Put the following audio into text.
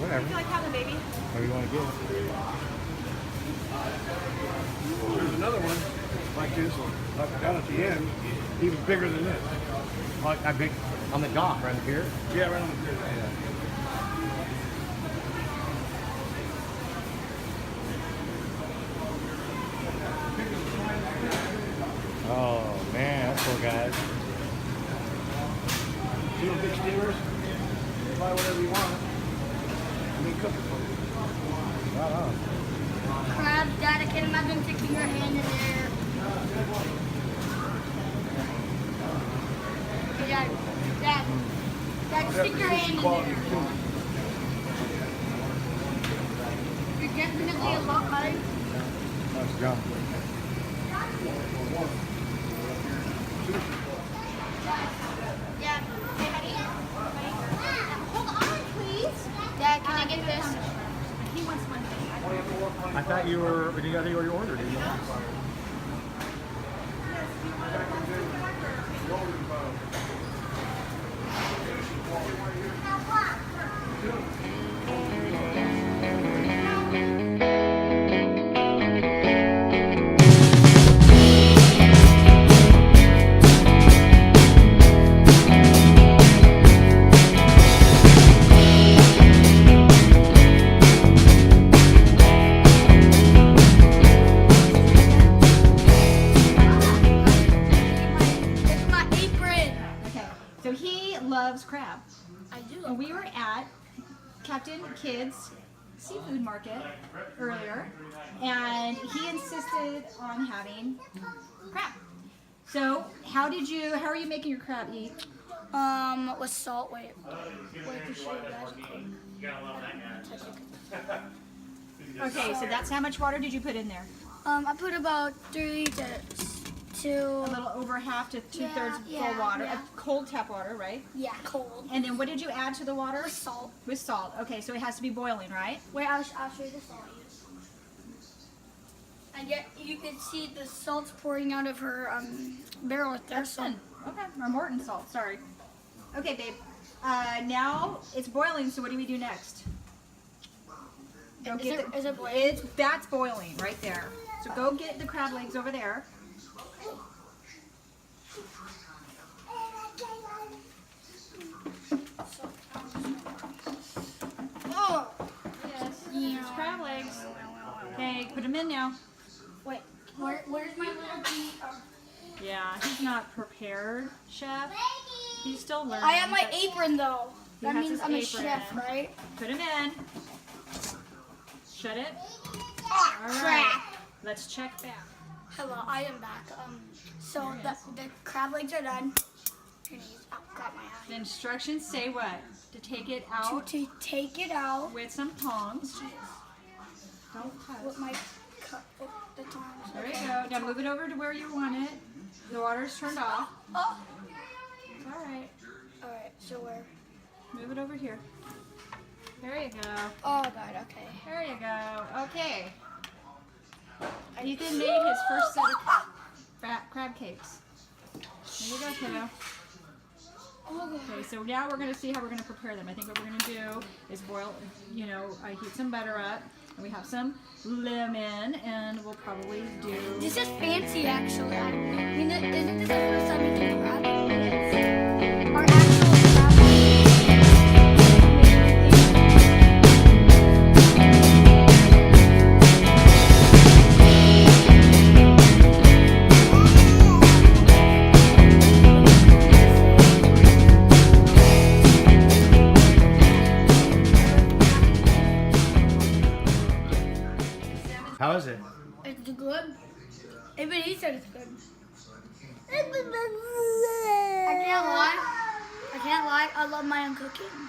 Whatever. I feel like having a baby. Whatever you want to get. There's another one like this, down at the end, even bigger than this. I big on the dock right here. Yeah, right on the pier. Oh man, that's cool, guys. See them big steamers? Buy whatever you want. And they cook it for you. Right on. Crab, Dad, I can't imagine sticking your hand in there. Hey, Dad, stick your hand in there. You're definitely a lot better. Let's go. Dad, hold on, please. Dad, can I get this? He wants one thing. I thought you were. I think you already ordered it. It's my apron. Okay. So he loves crab. I do. And we were at Captain Kidd's seafood market earlier, and he insisted on having crab. So how are you making your crab eat? With salt. Wait to show you guys. Okay, so that's how much water did you put in there? I put about 3 to A little over half to 2/3 Yeah, full water, yeah. cold tap water, right? cold. And then what did you add to the water? Salt. With salt. Okay, so it has to be boiling, right? Wait, I'll show you the salt. And yet you can see the salt's pouring out of her barrel right there. So Good. Okay, or Morton salt, sorry. Okay, babe. Now it's boiling, so what do we do next? Go get is it boiling? That's boiling right there. So go get the crab legs over there. Oh, Yes. yeah. It's crab legs. Okay, put them in now. Wait, where's my little bee? Yeah, he's not prepared, chef. He's still learning. I have my but apron though. He That has means his I'm a apron. chef, right? Put him in. Shut it. Ah, All right. crap. Let's check back. Hello, I am back. So the crab legs are done. Here, got my eye. The instructions say what? To take it out To take it out with some tongs. Don't touch. with my cup, with the tongs. There you go. Now move it over to where you want it. The water's turned off. Oh. It's all right. All right. So where? Move it over here. There you go. Oh God. Okay. There you go. Okay. Ethan made his first set of crab cakes. There you go, kiddo. Okay, so now we're going to see how we're going to prepare them. I think what we're going to do is boil, I heat some butter up, and we have some lemon, and we'll probably do... This is fancy, actually. I mean, isn't this the first time making crab? Our actual crab. How is it? It's good. Even he said it's good. I can't lie. I love my own cooking.